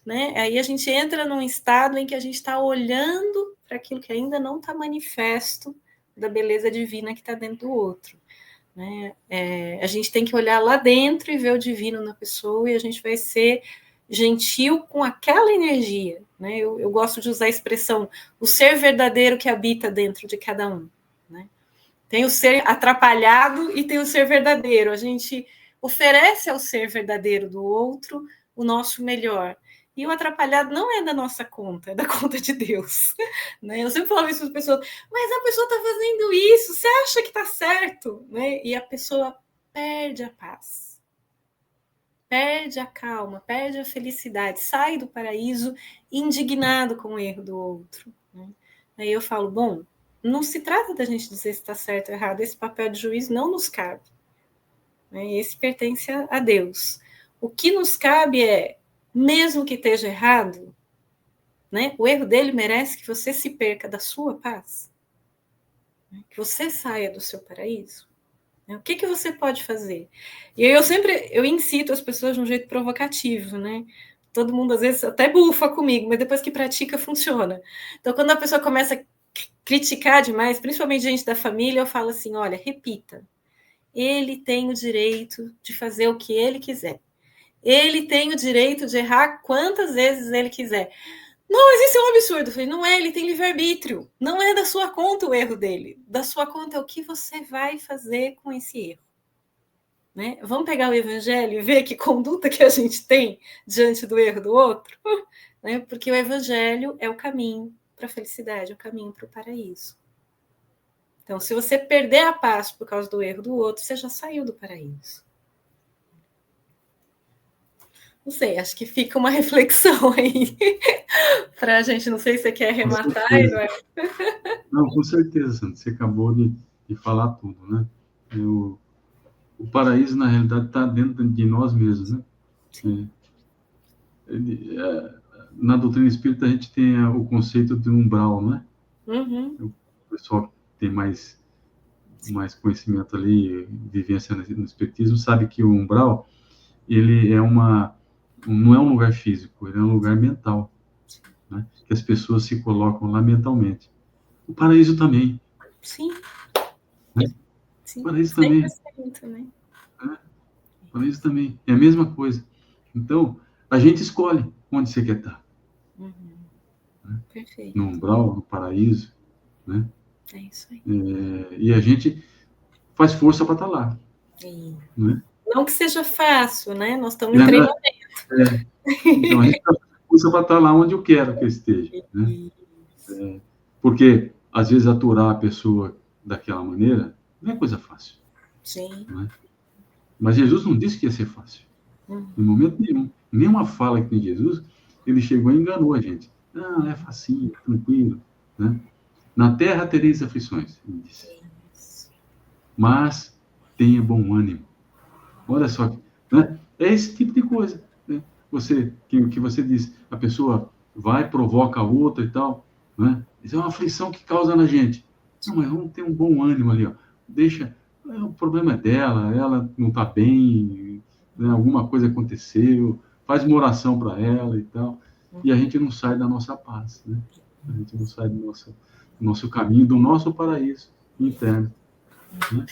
né? Aí a gente entra num estado em que a gente está olhando para aquilo que ainda não está manifesto da beleza divina que está dentro do outro. Né? A gente tem que olhar lá dentro e ver o divino na pessoa e a gente vai ser gentil com aquela energia. Né? Eu gosto de usar a expressão o ser verdadeiro que habita dentro de cada um. Né? Tem o ser atrapalhado e tem o ser verdadeiro. A gente oferece ao ser verdadeiro do outro o nosso melhor. E o atrapalhado não é da nossa conta, é da conta de Deus. Né? Eu sempre falo isso para as pessoas, mas a pessoa está fazendo isso, você acha que está certo? Né? E a pessoa perde a paz, perde a calma, perde a felicidade, sai do paraíso indignado com o erro do outro. Né? Aí eu falo, bom, não se trata da gente dizer se está certo ou errado, esse papel de juiz não nos cabe. Né? Esse pertence a Deus. O que nos cabe é, mesmo que esteja errado, né, o erro dele merece que você se perca da sua paz, né, que você saia do seu paraíso. Né? O que você pode fazer? E eu incito as pessoas de um jeito provocativo, né? Todo mundo às vezes até bufa comigo, mas depois que pratica funciona. Então quando a pessoa começa a criticar demais, principalmente gente da família, eu falo assim, olha, repita. Ele tem o direito de fazer o que ele quiser. Ele tem o direito de errar quantas vezes ele quiser. Não, mas isso é um absurdo. Eu falei, não é, ele tem livre-arbítrio. Não é da sua conta o erro dele. Da sua conta é o que você vai fazer com esse erro. Né? Vamos pegar o evangelho e ver que conduta que a gente tem diante do erro do outro? Né? Porque o evangelho é o caminho para a felicidade, é o caminho para o paraíso. Então, se você perder a paz por causa do erro do outro, você já saiu do paraíso. Não sei, acho que fica uma reflexão aí para a gente. Não sei se você quer arrematar, Eduardo. Não, com certeza, Sandra. Você acabou de falar tudo, né? O paraíso, na realidade, está dentro de nós mesmos, né? Na doutrina espírita, a gente tem o conceito de umbral, né? Uhum. O pessoal que tem mais conhecimento ali, vivência no espiritismo, sabe que o umbral, ele não é um lugar físico, ele é um lugar mental, né? Que as pessoas se colocam lá mentalmente. O paraíso também. Sim. Né? Sim. O paraíso também. Também. O paraíso também. É a mesma coisa. Então, a gente escolhe onde você quer estar. Uhum. Perfeito. No umbral, no paraíso, né? É isso aí. E a gente faz força para estar lá. Né? Não que seja fácil, né? Nós estamos em Né? treinamento. Então, a gente faz força para estar lá onde eu quero que eu esteja. Né? Porque, às vezes, aturar a pessoa daquela maneira não é coisa fácil. Sim. Né? Mas Jesus não disse que ia ser fácil. Em momento nenhum. Nenhuma fala que tem Jesus, ele chegou e enganou a gente. Não, é facinho, tranquilo. Né? Na terra tereis aflições, ele disse. Mas tenha bom ânimo. Olha só, né? É esse tipo de coisa. Né? Que você diz, a pessoa vai, provoca a outra e tal. Né? Isso é uma aflição que causa na gente. Não, mas vamos ter um bom ânimo ali. Ó. Deixa, o problema é dela, ela não está bem, né? Alguma coisa aconteceu, faz uma oração para ela e tal. E a gente não sai da nossa paz. Né? A gente não sai do nosso caminho, do nosso paraíso interno. Né?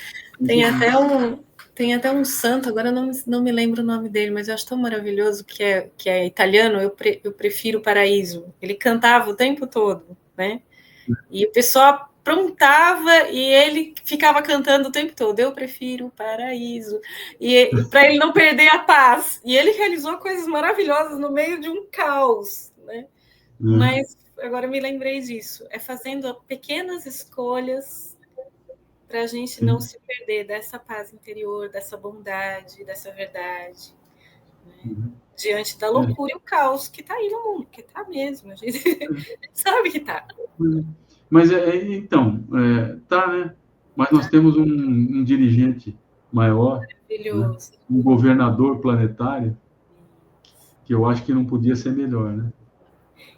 Tem até um santo, agora não me lembro o nome dele, mas eu acho tão maravilhoso que é italiano, eu prefiro o paraíso. Ele cantava o tempo todo, né? E o pessoal aprontava e ele ficava cantando o tempo todo. Eu prefiro o paraíso. E para ele não perder a paz. E ele realizou coisas maravilhosas no meio de um caos, né? Mas agora me lembrei disso. É fazendo pequenas escolhas para a gente não se perder dessa paz interior, dessa bondade, dessa verdade, né? Diante da loucura e o caos que está aí no mundo, que está mesmo, a gente sabe que está. Mas, então, tá, né? Mas nós temos um dirigente maior, né? Maravilhoso. Um governador planetário, que eu acho que não podia ser melhor, né?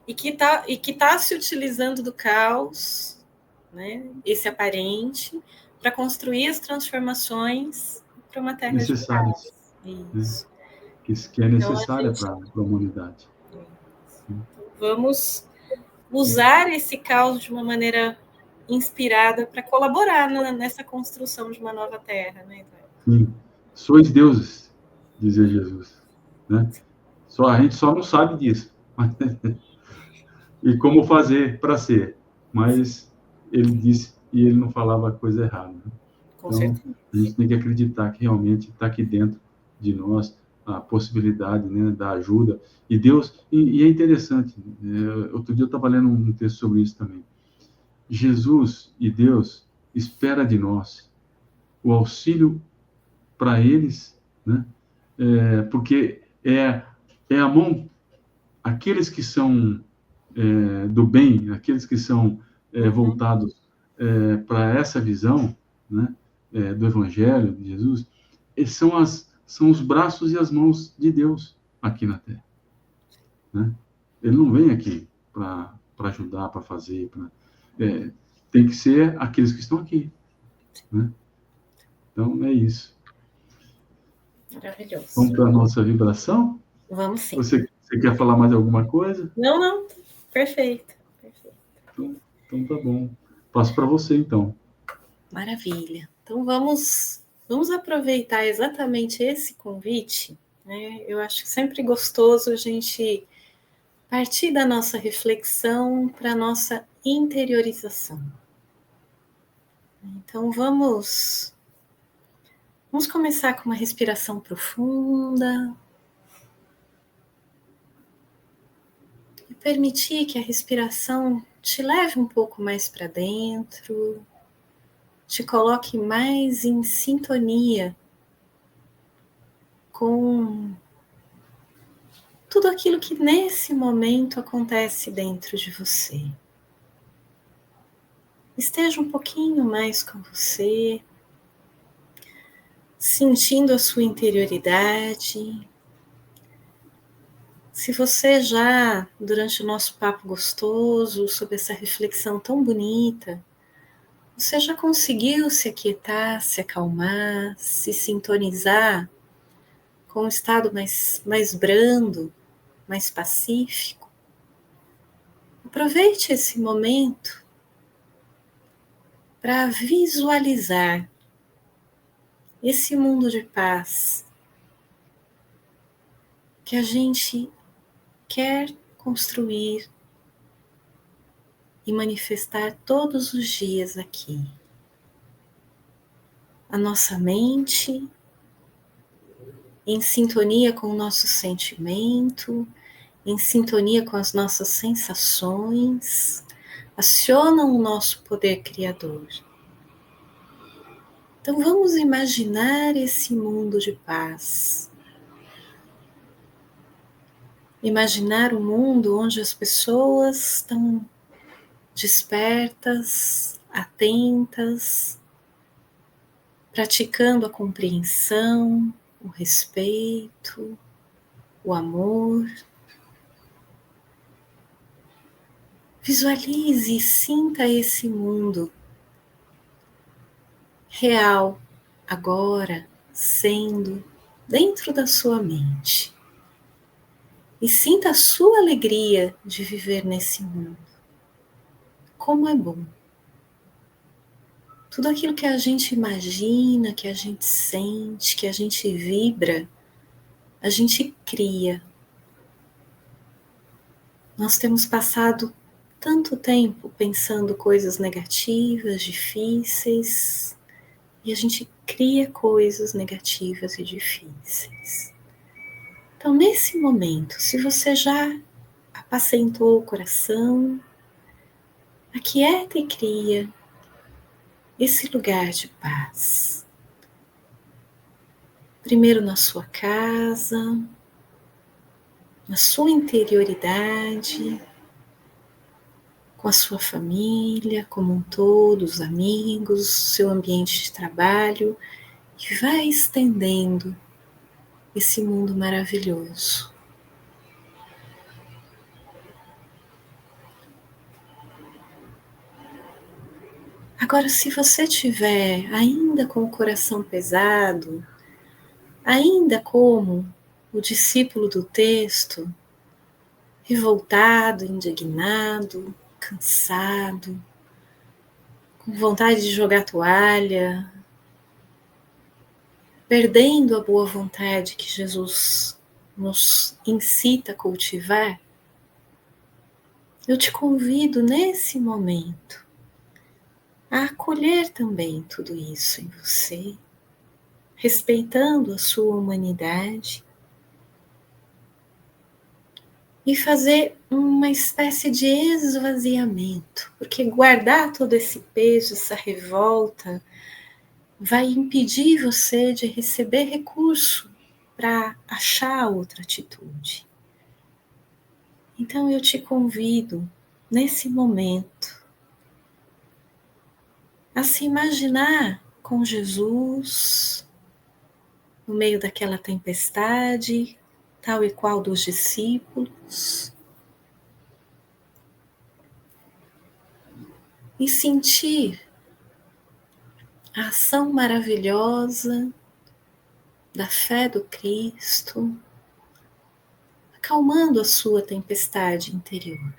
E que tá se utilizando do caos, né? Esse aparente, para construir as transformações para uma terra de Necessárias, paz. né? Isso. Que é Então, a necessária gente para a humanidade. vamos usar esse caos de uma maneira inspirada para colaborar nessa construção de uma nova terra, né? Sim. Sois deuses, dizia Jesus, né? A gente só não sabe disso. E como fazer para ser. Mas ele disse, e ele não falava a coisa errada. Né? Com Então, certeza. a gente tem que acreditar que realmente está aqui dentro de nós a possibilidade, né, da ajuda. E Deus, e é interessante, outro dia eu estava lendo um texto sobre isso também. Jesus e Deus espera de nós o auxílio para eles, né? Porque é a mão, aqueles que são do bem, aqueles que são voltados para essa visão, né, do Evangelho de Jesus, são os braços e as mãos de Deus aqui na Terra. Né? Ele não vem aqui para ajudar, para fazer. Tem que ser aqueles que estão aqui. Né? Então, é isso. Maravilhoso. Vamos para a nossa vibração? Vamos sim. Você quer falar mais alguma coisa? Não. Perfeito. Então tá bom. Passo para você, então. Maravilha. Então vamos aproveitar exatamente esse convite, né? Eu acho sempre gostoso a gente partir da nossa reflexão para a nossa interiorização. Então vamos começar com uma respiração profunda e permitir que a respiração te leve um pouco mais para dentro, te coloque mais em sintonia com tudo aquilo que nesse momento acontece dentro de você. Esteja um pouquinho mais com você, sentindo a sua interioridade. Se você já, durante o nosso papo gostoso, sobre essa reflexão tão bonita, você já conseguiu se aquietar, se acalmar, se sintonizar com um estado mais brando, mais pacífico, aproveite esse momento para visualizar esse mundo de paz que a gente quer construir e manifestar todos os dias aqui. A nossa mente em sintonia com o nosso sentimento, em sintonia com as nossas sensações, acionam o nosso poder criador. Então vamos imaginar esse mundo de paz. Imaginar um mundo onde as pessoas estão despertas, atentas, praticando a compreensão, o respeito, o amor. Visualize e sinta esse mundo real, agora, sendo dentro da sua mente. E sinta a sua alegria de viver nesse mundo. Como é bom. Tudo aquilo que a gente imagina, que a gente sente, que a gente vibra, a gente cria. Nós temos passado tanto tempo pensando coisas negativas, difíceis, e a gente cria coisas negativas e difíceis. Então, nesse momento, se você já apacentou o coração, aquieta e cria esse lugar de paz. Primeiro na sua casa, na sua interioridade, com a sua família como um todo, os amigos, seu ambiente de trabalho, e vai estendendo esse mundo maravilhoso. Agora, se você tiver ainda com o coração pesado, ainda como o discípulo do texto, revoltado, indignado, cansado, com vontade de jogar toalha, perdendo a boa vontade que Jesus nos incita a cultivar, eu te convido nesse momento a acolher também tudo isso em você, respeitando a sua humanidade, e fazer uma espécie de esvaziamento, porque guardar todo esse peso, essa revolta, vai impedir você de receber recurso para achar outra atitude. Então eu te convido, nesse momento, a se imaginar com Jesus, no meio daquela tempestade, tal e qual dos discípulos, e sentir a ação maravilhosa da fé do Cristo, acalmando a sua tempestade interior.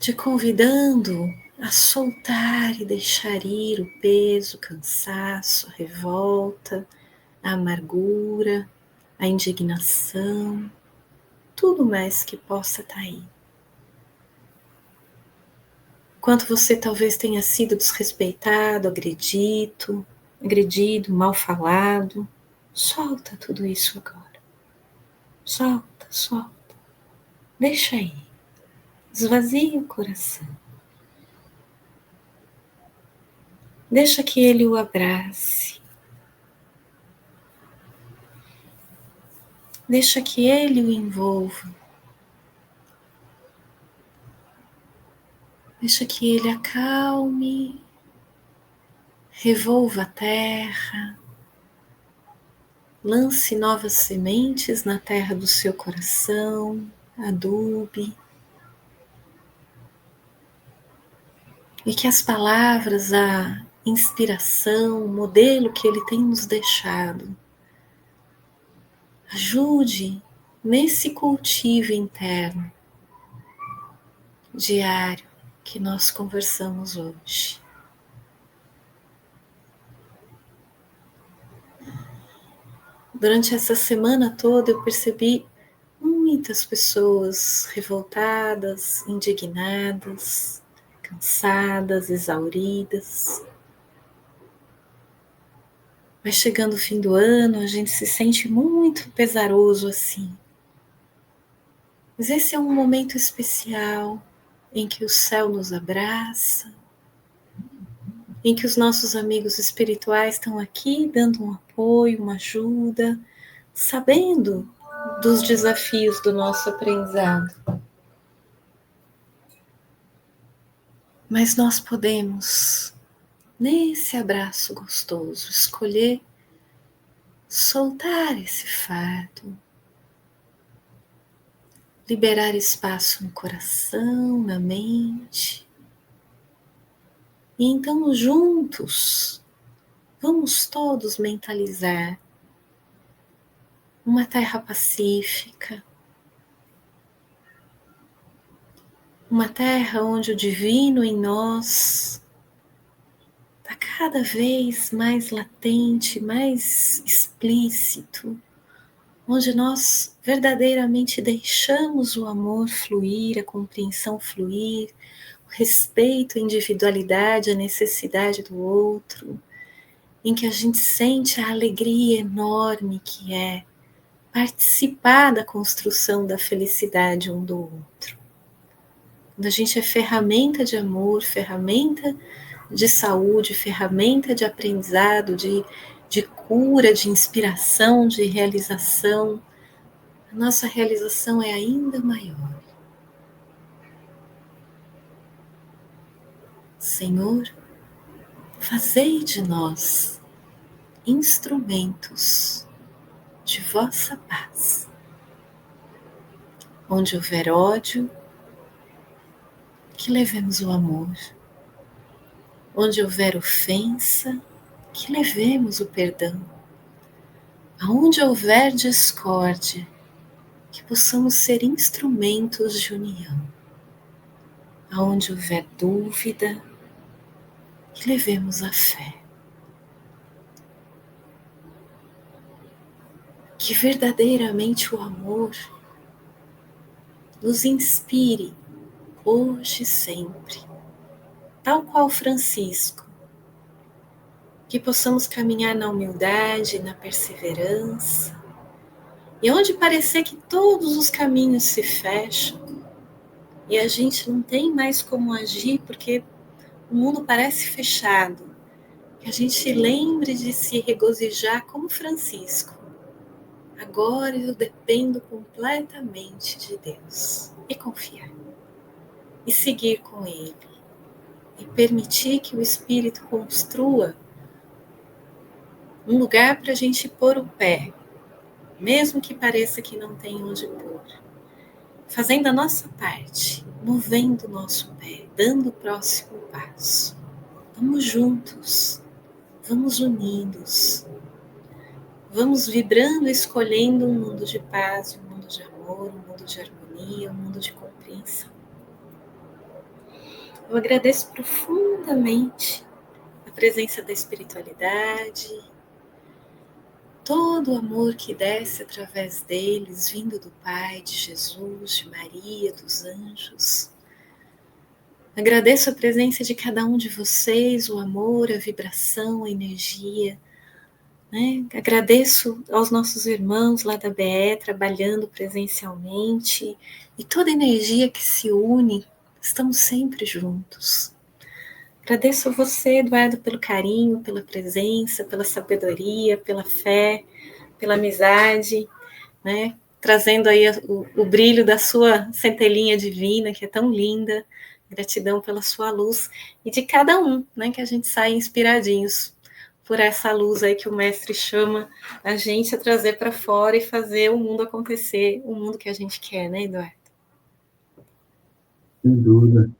Te convidando a soltar e deixar ir o peso, o cansaço, a revolta, a amargura, a indignação, tudo mais que possa estar aí. Quanto você talvez tenha sido desrespeitado, agredido, mal falado, solta tudo isso agora. Solta, solta. Deixa aí. Esvazie o coração. Deixa que ele o abrace. Deixa que ele o envolva. Deixa que ele acalme, revolva a terra, lance novas sementes na terra do seu coração, adube. E que as palavras, a inspiração, o modelo que ele tem nos deixado, ajude nesse cultivo interno, diário, que nós conversamos hoje. Durante essa semana toda eu percebi 1 muitas pessoas revoltadas, indignadas, cansadas, exauridas. Vai chegando o fim do ano, a gente se sente muito pesaroso assim. Mas esse é um momento especial em que o céu nos abraça, em que os nossos amigos espirituais estão aqui dando um apoio, uma ajuda, sabendo dos desafios do nosso aprendizado. Mas nós podemos, nesse abraço gostoso, escolher soltar esse fardo, liberar espaço no coração, na mente. E então, juntos, vamos todos mentalizar uma terra pacífica, uma terra onde o divino em nós está cada vez mais latente, mais explícito, onde nós verdadeiramente deixamos o amor fluir, a compreensão fluir, o respeito à individualidade, à necessidade do outro, em que a gente sente a alegria enorme que é participar da construção da felicidade um do outro. Quando a gente é ferramenta de amor, ferramenta de saúde, ferramenta de aprendizado, de cura, de inspiração, de realização, a nossa realização é ainda maior. Senhor, fazei de nós instrumentos de vossa paz. Onde houver ódio, que levemos o amor. Onde houver ofensa, que levemos o perdão. Aonde houver discórdia, que possamos ser instrumentos de união. Aonde houver dúvida, que levemos a fé. Que verdadeiramente o amor nos inspire hoje e sempre, tal qual Francisco, que possamos caminhar na humildade, na perseverança, e onde parecer que todos os caminhos se fecham e a gente não tem mais como agir porque o mundo parece fechado, que a gente lembre de se regozijar como Francisco. Agora eu dependo completamente de Deus e confiar e seguir com Ele e permitir que o Espírito construa um lugar para a gente pôr o pé, mesmo que pareça que não tem onde pôr, fazendo a nossa parte, movendo o nosso pé, dando o próximo passo. Vamos juntos, vamos unidos, vamos vibrando, escolhendo um mundo de paz, um mundo de amor, um mundo de harmonia, um mundo de compreensão. Eu agradeço profundamente a presença da espiritualidade, todo o amor que desce através deles, vindo do Pai, de Jesus, de Maria, dos anjos. Agradeço a presença de cada um de vocês, o amor, a vibração, a energia. Né? Agradeço aos nossos irmãos lá da BE, trabalhando presencialmente, e toda a energia que se une, estamos sempre juntos. Agradeço a você, Eduardo, pelo carinho, pela presença, pela sabedoria, pela fé, pela amizade, né? Trazendo aí o brilho da sua centelhinha divina, que é tão linda. Gratidão pela sua luz e de cada um, né? Que a gente sai inspiradinhos por essa luz aí que o mestre chama a gente a trazer para fora e fazer o mundo acontecer, o mundo que a gente quer, né, Eduardo? Sem dúvida.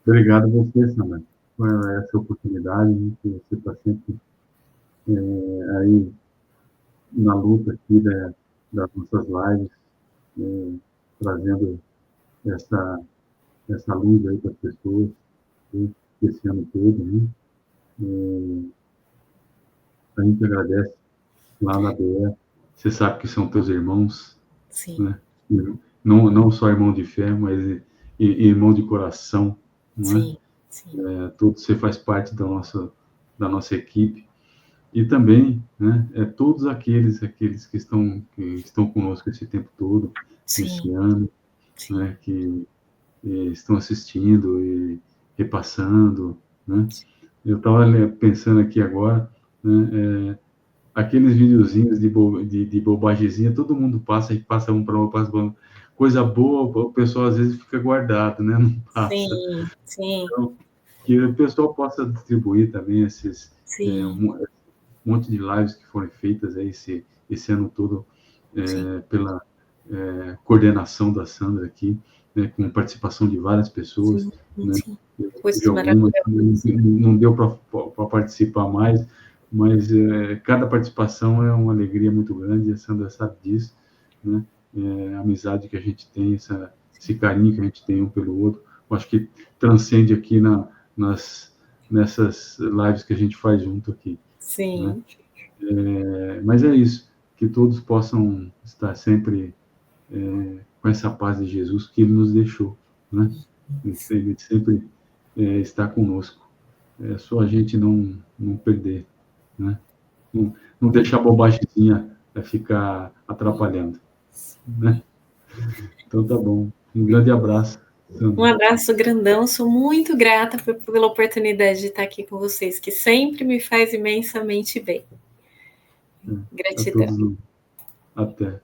Obrigado a você, Sandra, por essa oportunidade, né, que você está sempre aí na luta aqui das nossas lives, trazendo essa luz aí para as pessoas, né, esse ano todo, né? A gente agradece lá na BE. Você sabe que são teus irmãos, sim, né? não só irmão de fé, mas irmão de coração, não é? Sim, sim. Você faz parte da nossa equipe. E também, né, todos aqueles que estão conosco esse tempo todo, esse Sim, ano, sim. né, que estão assistindo e repassando, né? Eu estava pensando aqui agora, né, aqueles videozinhos de bobagemzinha, todo mundo passa um para um, passa para um. Coisa boa, o pessoal às vezes fica guardado, né? Não passa. Sim, sim, Então, que o pessoal possa distribuir também sim, um monte de lives que foram feitas aí esse ano todo sim, pela coordenação da Sandra aqui, né, com participação de várias pessoas, sim, né? sim. Eu tive Coisas algumas que maravilhosas. não deu para participar mais, mas cada participação é uma alegria muito grande, a Sandra sabe disso, né? A amizade que a gente tem, esse carinho que a gente tem um pelo outro, eu acho que transcende aqui nessas lives que a gente faz junto aqui, né? Sim, Mas é isso, que todos possam estar sempre com essa paz de Jesus que Ele nos deixou, né? Ele sempre está conosco. É só a gente não perder, né? Não deixar a bobagemzinha ficar atrapalhando, né? Então tá bom. Um grande abraço, um Sandra. abraço grandão, sou muito grata pela oportunidade de estar aqui com vocês, que sempre me faz imensamente bem. A Gratidão. todos. Até.